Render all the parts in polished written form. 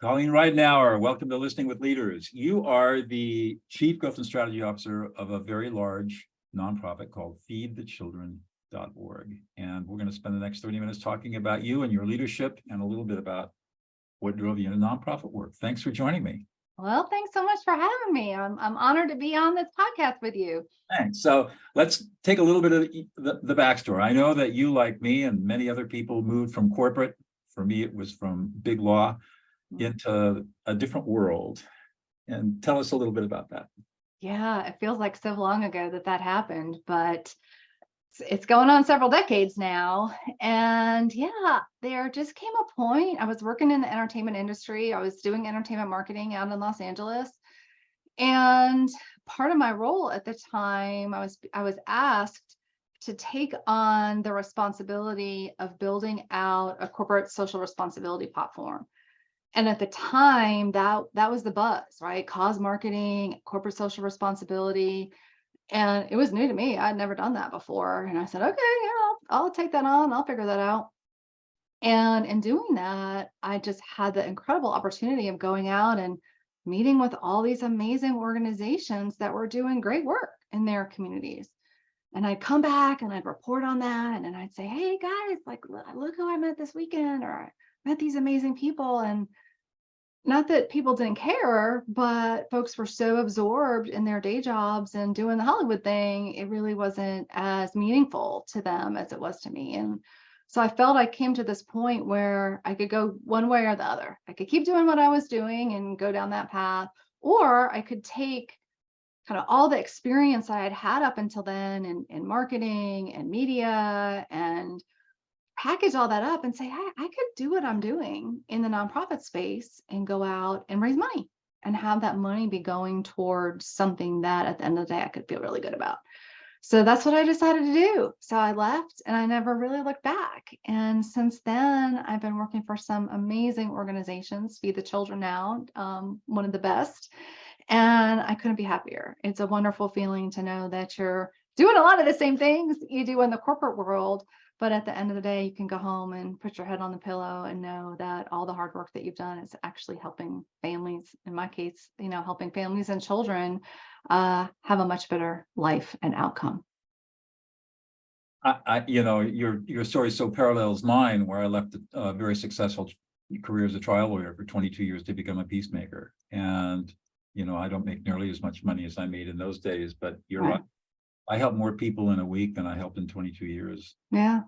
Colleen Ridenhour, welcome to Listening with Leaders. You are the Chief Growth and Strategy Officer of a very large nonprofit called feedthechildren.org. And we're going to spend the next 30 minutes talking about you and your leadership and a little bit about what drove you into nonprofit work. Thanks for joining me. Well, thanks so much for having me. I'm honored to be on this podcast with you. Thanks. So let's take a little bit of the backstory. I know that you, like me and many other people, moved from corporate. For me, it was from big law into a different world. And tell us a little bit about that. Yeah, it feels like so long ago that happened, but it's going on several decades now. And yeah, there just came a point. I was working in the entertainment industry. I was doing entertainment marketing out in Los Angeles. And part of my role at the time, I was asked to take on the responsibility of building out a corporate social responsibility platform. And at the time, that was the buzz, right? Cause marketing, corporate social responsibility. And it was new to me. I'd never done that before. And I said, okay, yeah, I'll take that on. I'll figure that out. And in doing that, I just had the incredible opportunity of going out and meeting with all these amazing organizations that were doing great work in their communities. And I'd come back and I'd report on that. And then I'd say, hey guys, like, look who I met this weekend, or I met these amazing people. And not that people didn't care, but folks were so absorbed in their day jobs and doing the Hollywood thing, it really wasn't as meaningful to them as it was to me. And so I felt I came to this point where I could go one way or the other. I could keep doing what I was doing and go down that path, or I could take kind of all the experience I had had up until then in marketing and media and package all that up and say, hey, I could do what I'm doing in the nonprofit space and go out and raise money and have that money be going towards something that at the end of the day I could feel really good about. So that's what I decided to do. So I left and I never really looked back. And since then, I've been working for some amazing organizations, Feed the Children now, one of the best. And I couldn't be happier. It's a wonderful feeling to know that you're doing a lot of the same things you do in the corporate world, but at the end of the day, you can go home and put your head on the pillow and know that all the hard work that you've done is actually helping families, in my case, helping families and children have a much better life and outcome. Your story so parallels mine, where I left a very successful career as a trial lawyer for 22 years to become a peacemaker. And, I don't make nearly as much money as I made in those days, but you're right. I helped more people in a week than I helped in 22 years. Yeah.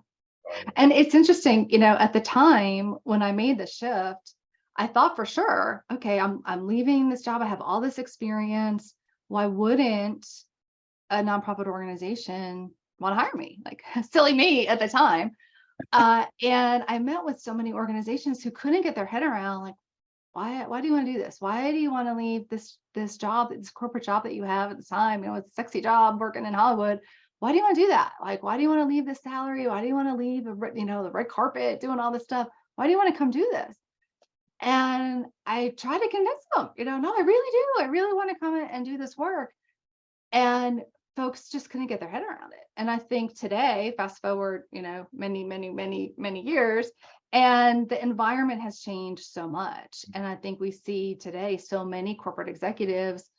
And it's interesting, at the time when I made the shift, I thought for sure, okay, I'm leaving this job. I have all this experience. Why wouldn't a nonprofit organization want to hire me? Like silly me at the time. And I met with so many organizations who couldn't get their head around, like, why do you want to do this? Why do you want to leave this job, this corporate job that you have at the time? It's a sexy job working in Hollywood. Why do you want to do that? Like, why do you want to leave this salary? Why do you want to leave, the red carpet, doing all this stuff? Why do you want to come do this? And I tried to convince them, no, I really do. I really want to come and do this work. And folks just couldn't get their head around it. And I think today, fast forward, many years, and the environment has changed so much. And I think we see today so many corporate executives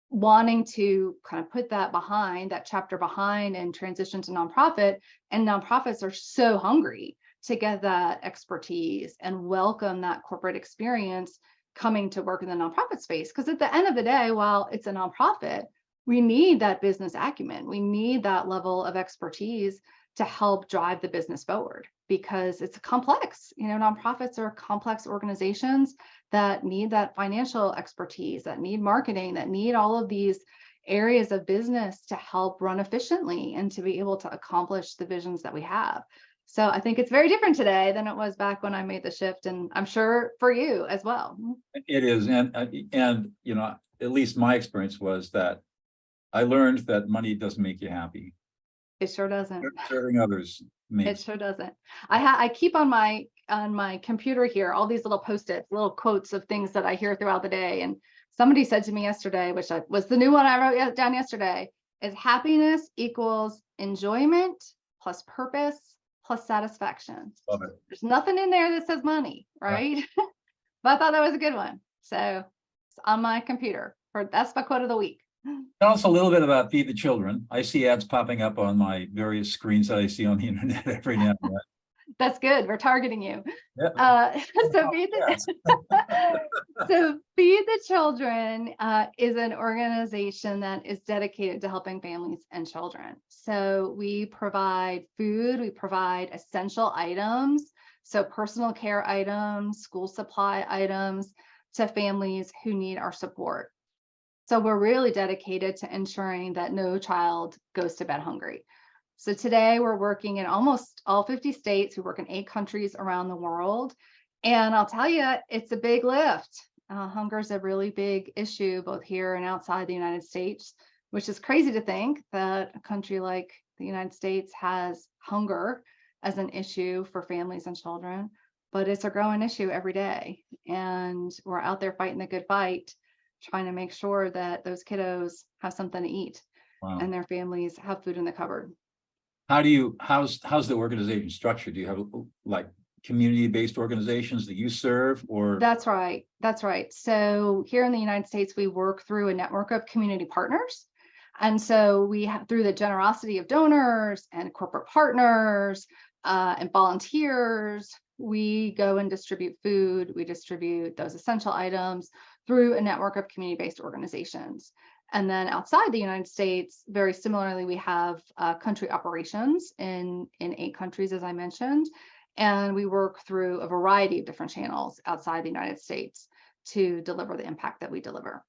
wanting to kind of put that chapter behind and transition to nonprofit. And nonprofits are so hungry to get that expertise and welcome that corporate experience coming to work in the nonprofit space. Because at the end of the day, while it's a nonprofit, we need that business acumen. We need that level of expertise to help drive the business forward, because it's complex. Nonprofits are complex organizations that need that financial expertise, that need marketing, that need all of these areas of business to help run efficiently and to be able to accomplish the visions that we have. So I think it's very different today than it was back when I made the shift, and I'm sure for you as well. It is, and at least my experience was that I learned that money doesn't make you happy. It sure doesn't. Serving others makes. It sure doesn't. I keep on my computer here all these little Post-its, little quotes of things that I hear throughout the day. And somebody said to me yesterday, which was the new one I wrote down yesterday, is happiness equals enjoyment plus purpose plus satisfaction. Love it. There's nothing in there that says money, right? but I thought that was a good one. So it's on my computer. That's my quote of the week. Tell us a little bit about Feed the Children. I see ads popping up on my various screens that I see on the internet every now and then. That's good. We're targeting you. Yeah. So so Feed the Children is an organization that is dedicated to helping families and children. So we provide food, we provide essential items, so personal care items, school supply items to families who need our support. So we're really dedicated to ensuring that no child goes to bed hungry. So today we're working in almost all 50 states. We work in 8 countries around the world. And I'll tell you, it's a big lift. Hunger is a really big issue, both here and outside the United States, which is crazy to think that a country like the United States has hunger as an issue for families and children, but it's a growing issue every day. And we're out there fighting the good fight, trying to make sure that those kiddos have something to eat. Wow. And their families have food in the cupboard. How's the organization structured? Do you have like community-based organizations that you serve, or? That's right. That's right. So here in the United States, we work through a network of community partners. And so we have, through the generosity of donors and corporate partners and volunteers, we go and distribute food. We distribute those essential items through a network of community-based organizations. And then outside the United States, very similarly, we have country operations in 8 countries, as I mentioned, and we work through a variety of different channels outside the United States to deliver the impact that we deliver.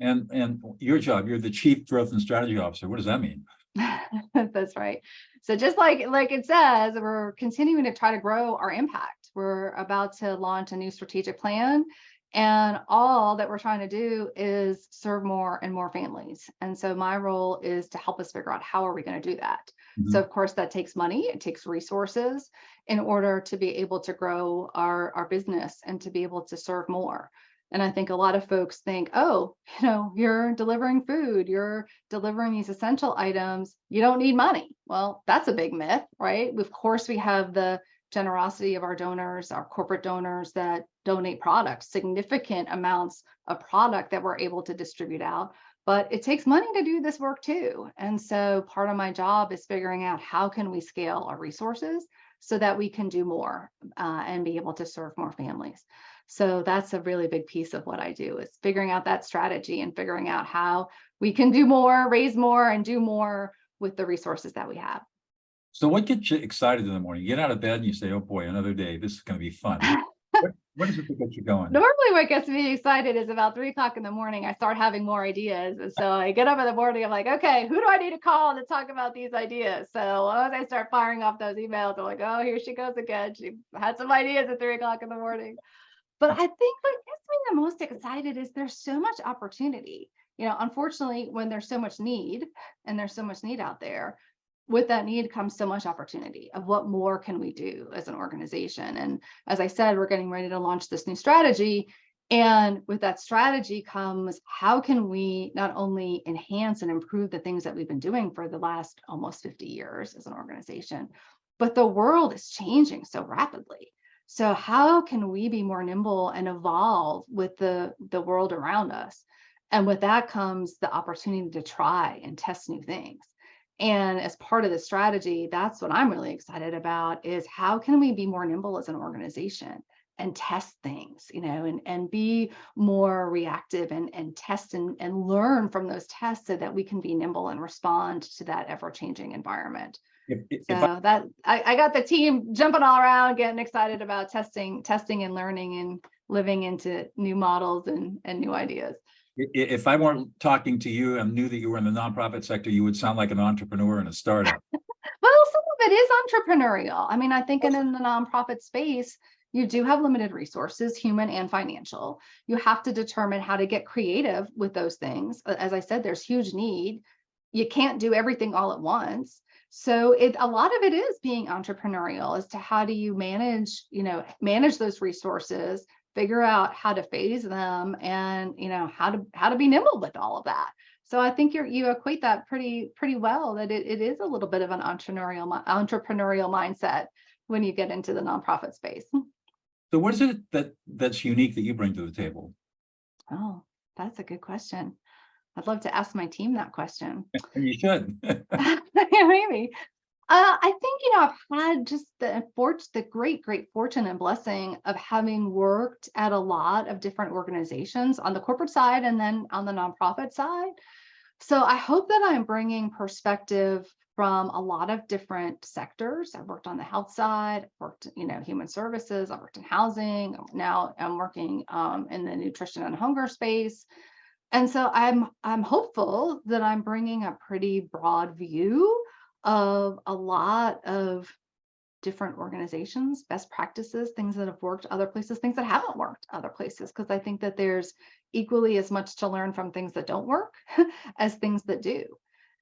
And your job, you're the Chief Growth and Strategy Officer. What does that mean? That's right. So just like it says, we're continuing to try to grow our impact. We're about to launch a new strategic plan. And all that we're trying to do is serve more and more families. And so my role is to help us figure out how are we going to do that. So of course that takes money, it takes resources in order to be able to grow our business and to be able to serve more. And I think a lot of folks think, oh, you're delivering food, you're delivering these essential items, you don't need money. Well, that's a big myth, right? Of course, we have the generosity of our donors, our corporate donors that donate products, significant amounts of product that we're able to distribute out. But it takes money to do this work too. And so part of my job is figuring out how can we scale our resources so that we can do more and be able to serve more families. So that's a really big piece of what I do, is figuring out that strategy and figuring out how we can do more, raise more, and do more with the resources that we have. So what gets you excited in the morning? You get out of bed and you say, oh boy, another day, this is going to be fun. What is it that gets you going? Normally what gets me excited is about 3 o'clock in the morning, I start having more ideas. And so I get up in the morning, I'm like, okay, who do I need to call to talk about these ideas? So as I start firing off those emails, I'm like, oh, here she goes again. She had some ideas at 3 o'clock in the morning. But I think what gets me the most excited is there's so much opportunity. Unfortunately, when there's so much need and there's so much need out there, with that need comes so much opportunity of what more can we do as an organization. And as I said, we're getting ready to launch this new strategy. And with that strategy comes, how can we not only enhance and improve the things that we've been doing for the last almost 50 years as an organization, but the world is changing so rapidly. So how can we be more nimble and evolve with the world around us? And with that comes the opportunity to try and test new things. And as part of the strategy, that's what I'm really excited about, is how can we be more nimble as an organization and test things, and be more reactive and test and learn from those tests so that we can be nimble and respond to that ever-changing environment. I got the team jumping all around, getting excited about testing and learning and living into new models and new ideas. If I weren't talking to you and knew that you were in the nonprofit sector, you would sound like an entrepreneur in a startup. Well, some of it is entrepreneurial. I mean, I think in the nonprofit space, you do have limited resources, human and financial. You have to determine how to get creative with those things. As I said, there's huge need. You can't do everything all at once. So a lot of it is being entrepreneurial as to how do you manage those resources, figure out how to phase them, and how to be nimble with all of that. So I think you equate that pretty well, that it is a little bit of an entrepreneurial mindset when you get into the nonprofit space. So what is it that's unique that you bring to the table? Oh, that's a good question. I'd love to ask my team that question. And you should. Yeah, maybe. I think, I've had just the great fortune and blessing of having worked at a lot of different organizations on the corporate side and then on the nonprofit side. So I hope that I'm bringing perspective from a lot of different sectors. I've worked on the health side, worked, human services. I've worked in housing. Now I'm working in the nutrition and hunger space. And so I'm hopeful that I'm bringing a pretty broad view of a lot of different organizations, best practices, things that have worked other places, things that haven't worked other places, because I think that there's equally as much to learn from things that don't work as things that do.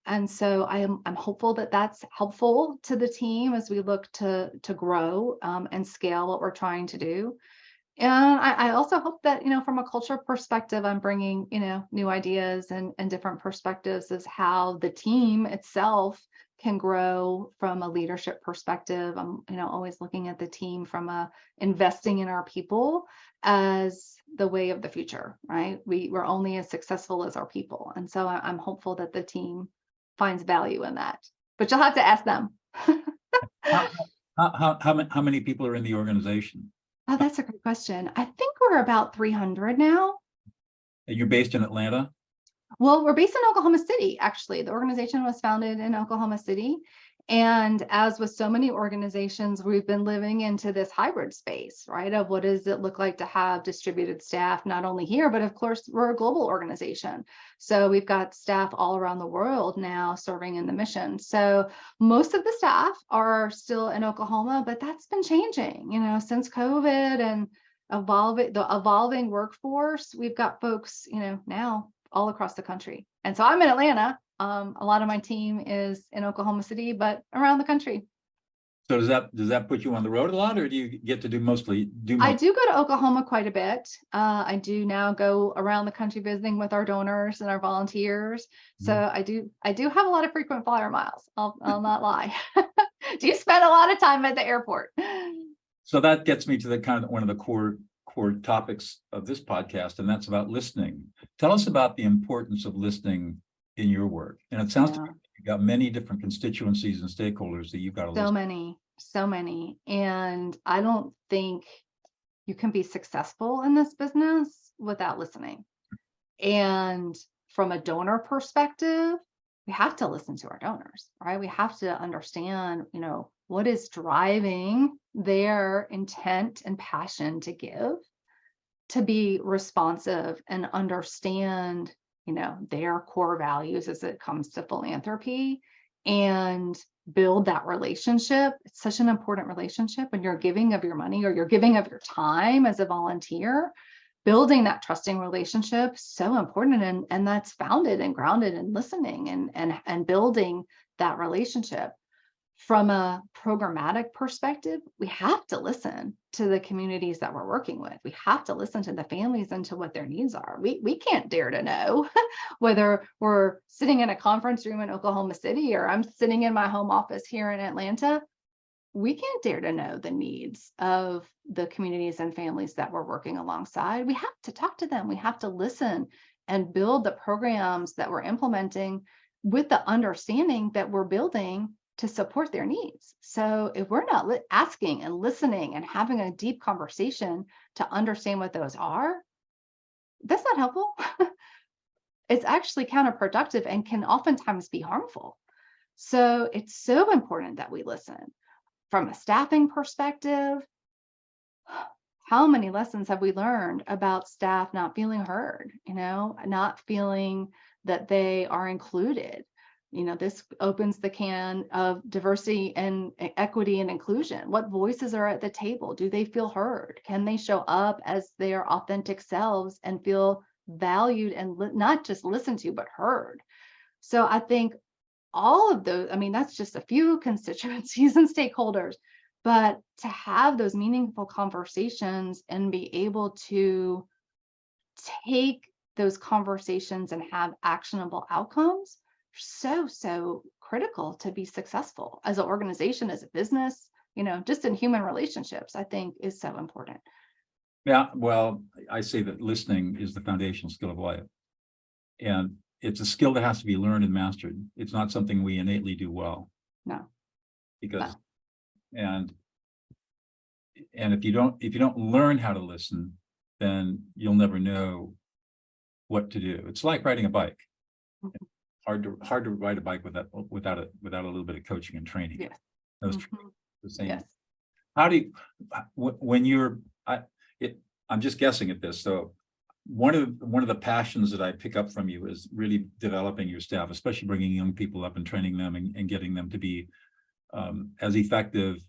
And so I'm hopeful that that's helpful to the team as we look to grow and scale what we're trying to do. And I also hope that, from a culture perspective, I'm bringing, new ideas and different perspectives as how the team itself can grow from a leadership perspective. I'm, always looking at the team from investing in our people as the way of the future, right? We're only as successful as our people. And so I'm hopeful that the team finds value in that, but you'll have to ask them. How many people are in the organization? Oh, that's a great question. I think we're about 300 now. And you're based in Atlanta? Well, we're based in Oklahoma City, actually. The organization was founded in Oklahoma City. And as with so many organizations, we've been living into this hybrid space, right? Of what does it look like to have distributed staff, not only here, but of course, we're a global organization. So we've got staff all around the world now serving in the mission. So most of the staff are still in Oklahoma, but that's been changing, since COVID and the evolving workforce. We've got folks, now all across the country. And so I'm in Atlanta. A lot of my team is in Oklahoma City, but around the country. So does that put you on the road a lot, or do you get to do I do go to Oklahoma quite a bit. I do now go around the country visiting with our donors and our volunteers. So I do have a lot of frequent flyer miles. I'll not lie. Do you spend a lot of time at the airport? So that gets me to the kind of one of the core topics of this podcast, and that's about listening. Tell us about the importance of listening in your work. And it sounds to me like you've got many different constituencies and stakeholders that you've got to listen. So many. And I don't think you can be successful in this business without listening. And from a donor perspective, we have to listen to our donors, right? We have to understand, what is driving their intent and passion to give, to be responsive and understand, their core values as it comes to philanthropy, and build that relationship. It's such an important relationship when you're giving of your money or you're giving of your time as a volunteer. Building that trusting relationship, so important, and that's founded and grounded in listening and building that relationship. From a programmatic perspective, we have to listen to the communities that we're working with. We have to listen to the families and to what their needs are. We can't dare to know whether we're sitting in a conference room in Oklahoma City or I'm sitting in my home office here in Atlanta. We can't dare to know the needs of the communities and families that we're working alongside. We have to talk to them. We have to listen and build the programs that we're implementing with the understanding that we're building to support their needs. So if we're not asking and listening and having a deep conversation to understand what those are, that's not helpful. It's actually counterproductive and can oftentimes be harmful. So it's so important that we listen. From a staffing perspective, how many lessons have we learned about staff not feeling heard, not feeling that they are included? This opens the can of diversity and equity and inclusion. What voices are at the table? Do they feel heard? Can they show up as their authentic selves and feel valued and not just listened to, but heard? So I think all of those, that's just a few constituencies and stakeholders, but to have those meaningful conversations and be able to take those conversations and have actionable outcomes, so critical to be successful as an organization, as a business, just in human relationships, I think is so important. Yeah, well, I say that listening is the foundational skill of life. And it's a skill that has to be learned and mastered. It's not something we innately do well. No. Because, No. and if you don't learn how to listen, then you'll never know what to do. It's like riding a bike. Mhm. Hard to ride a bike without a little bit of coaching and training. Yes. Those Mhm. the same. Yes. How do you, when you're, I'm just guessing at this. So one of the passions that I pick up from you is really developing your staff, especially bringing young people up and training them and getting them to be as effective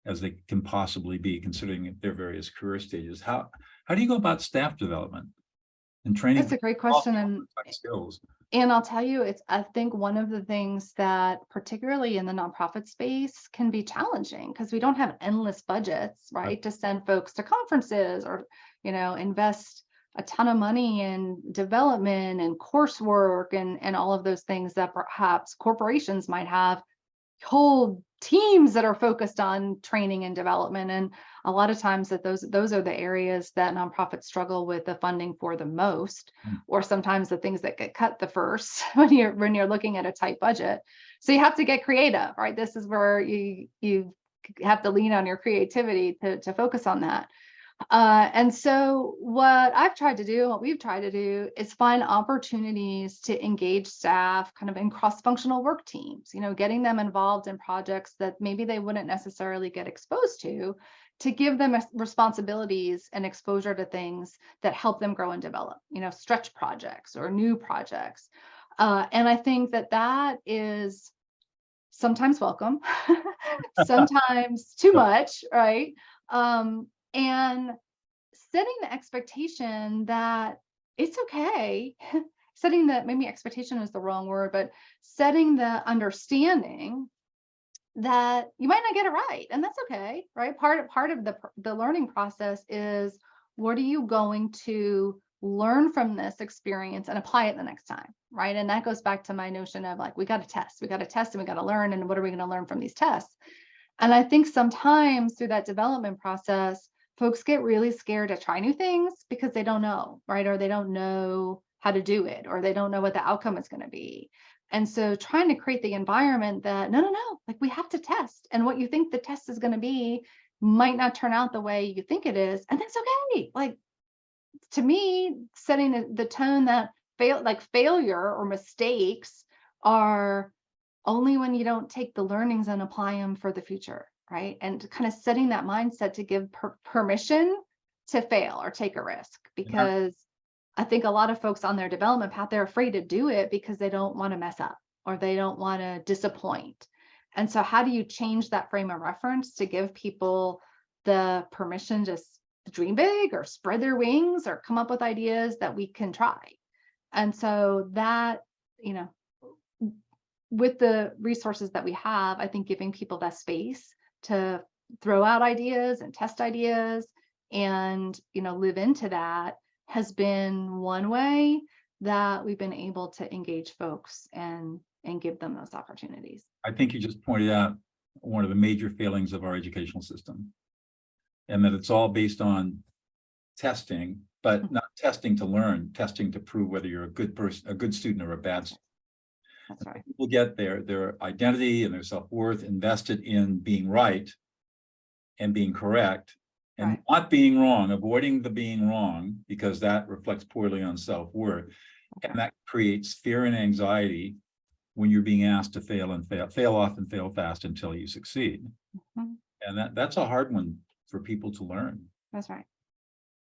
as they can possibly be, considering their various career stages. How do you go about staff development and training? That's a great question. And skills. I'll tell you, I think one of the things that, particularly in the nonprofit space, can be challenging because we don't have endless budgets, right? To send folks to conferences or, invest a ton of money in development and coursework and all of those things that perhaps corporations might have whole teams that are focused on training and development. And a lot of times those are the areas that nonprofits struggle with the funding for the most, or sometimes the things that get cut the first when you're looking at a tight budget. So you have to get creative, right? This is where you have to lean on your creativity to focus on that. And so what I've tried to do, what we've tried to do, is find opportunities to engage staff kind of in cross-functional work teams, getting them involved in projects that maybe they wouldn't necessarily get exposed to give them responsibilities and exposure to things that help them grow and develop, stretch projects or new projects. And I think that is sometimes welcome, sometimes too much, right? And setting the expectation that it's okay, maybe expectation is the wrong word, but setting the understanding that you might not get it right, and that's okay, right? Part of the learning process is, what are you going to learn from this experience and apply it the next time, right? And that goes back to my notion of like, we got to test and we got to learn, and what are we going to learn from these tests? And I think sometimes through that development process, folks get really scared to try new things because they don't know, right? Or they don't know how to do it, or they don't know what the outcome is going to be. And so trying to create the environment that, no, like we have to test. And what you think the test is going to be might not turn out the way you think it is. And that's okay. Like, to me, setting the tone that failure or mistakes are only when you don't take the learnings and apply them for the future, right? And kind of setting that mindset to give permission to fail or take a risk, because I think a lot of folks on their development path, they're afraid to do it because they don't want to mess up or they don't want to disappoint. And so how do you change that frame of reference to give people the permission to dream big or spread their wings or come up with ideas that we can try? And so that, with the resources that we have, I think giving people that space to throw out ideas and test ideas and, live into that has been one way that we've been able to engage folks and give them those opportunities. I think you just pointed out one of the major failings of our educational system, and that it's all based on testing, but not testing to learn, testing to prove whether you're a good person, a good student, or a bad student. That's right. People get their identity and their self-worth invested in being right and being correct, and not being wrong, avoiding the being wrong, because that reflects poorly on self-worth. And that creates fear and anxiety when you're being asked to fail often, fail fast until you succeed. And that's a hard one for people to learn. That's right.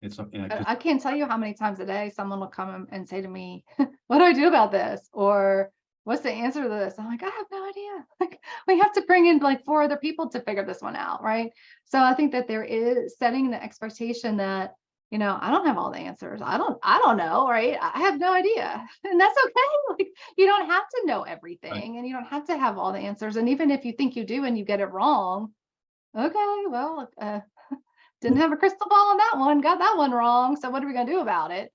It's I can't tell you how many times a day someone will come and say to me, what do I do about this? Or what's the answer to this? I'm like, I have no idea. Like, we have to bring in like 4 other people to figure this one out, right? So I think that there is setting the expectation that, I don't have all the answers. I don't know, right? I have no idea. And that's okay. Like, you don't have to know everything, and you don't have to have all the answers. And even if you think you do and you get it wrong, okay, well, didn't have a crystal ball on that one, got that one wrong. So what are we going to do about it?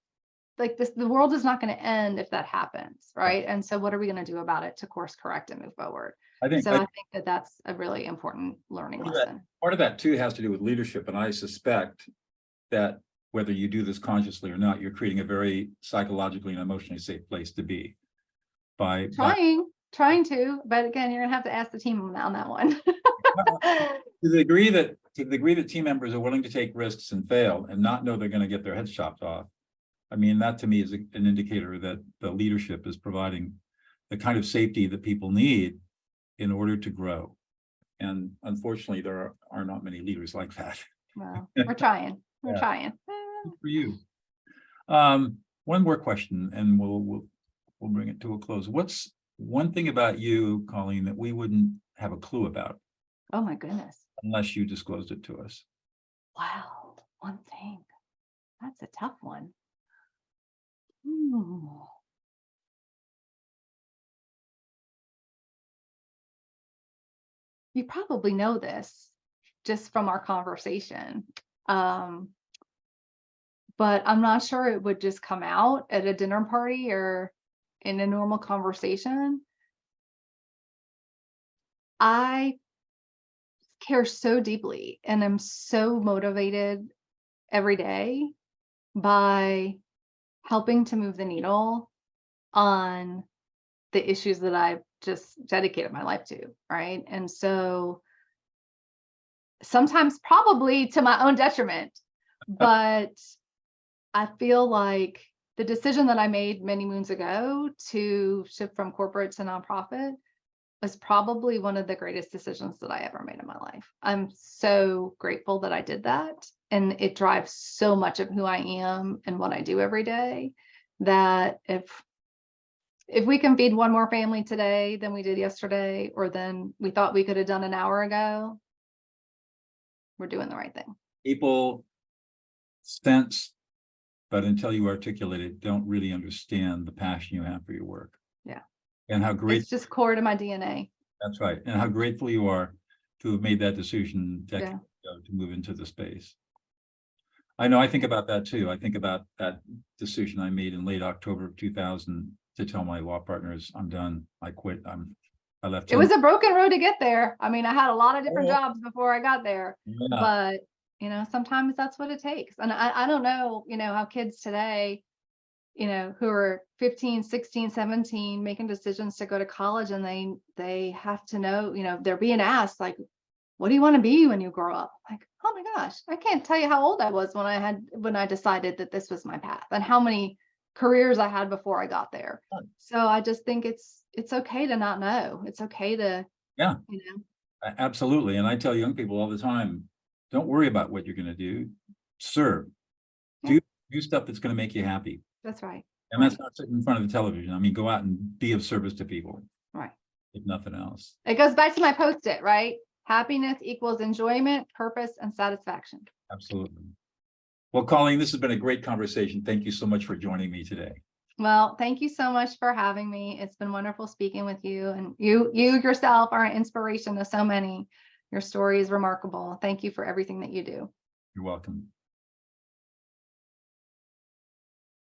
Like the world is not going to end if that happens, right? And so what are we going to do about it to course correct and move forward? I think that that's a really important learning lesson. Part of that too has to do with leadership. And I suspect Yeah. that whether you do this consciously or not, you're creating a very psychologically and emotionally safe place to be by Trying to, but again, you're gonna have to ask the team on that one. to the degree that team members are willing to take risks and fail and not know they're going to get their heads chopped off. I mean, that to me is an indicator that the leadership is providing the kind of safety that people need in order to grow. And unfortunately, there are not many leaders like that. Well, we're trying. We're Yeah. trying. Good for you. One more question, and we'll bring it to a close. What's one thing about you, Colleen, that we wouldn't have a clue about Oh my goodness. unless you disclosed it to us? Wow. One thing. That's a tough one. Hmm. You probably know this just from our conversation. But I'm not sure it would just come out at a dinner party or in a normal conversation. I care so deeply and am so motivated every day by helping to move the needle on the issues that I've just dedicated my life to, right? And so sometimes probably to my own detriment, but I feel like the decision that I made many moons ago to shift from corporate to nonprofit was probably one of the greatest decisions that I ever made in my life. I'm so grateful that I did that. And it drives so much of who I am and what I do every day, that if we can feed one more family today than we did yesterday, or than we thought we could have done an hour ago, we're doing the right thing. People sense, but until you articulate it, don't really understand the passion you have for your work. Yeah. And how great. It's just core to my DNA. That's right. And how grateful you are to have made that decision decades Yeah. ago to move into the space. I know I think about that too. I think about that decision I made in late October of 2000 to tell my law partners, I'm done. I quit. I left. It was a broken road to get there. I mean, I had a lot of different Oh. jobs before I got there, Yeah. but sometimes that's what it takes. And I don't know, how kids today, who are 15, 16, 17, making decisions to go to college, and they have to know, they're being asked, like, what do you want to be when you grow up? Like, oh my gosh, I can't tell you how old I was when I decided that this was my path, and how many careers I had before I got there. So I just think it's okay to not know. It's okay to, Yeah, absolutely. And I tell young people all the time, don't worry about what you're going to do. Serve. Yeah. Do stuff that's going to make you happy. That's right. And that's not sitting in front of the television. I mean, go out and be of service to people. Right. If nothing else. It goes back to my post-it, right? Happiness equals enjoyment, purpose, and satisfaction. Absolutely. Well, Colleen, this has been a great conversation. Thank you so much for joining me today. Well, thank you so much for having me. It's been wonderful speaking with you, and you yourself are an inspiration to so many. Your story is remarkable. Thank you for everything that you do. You're welcome.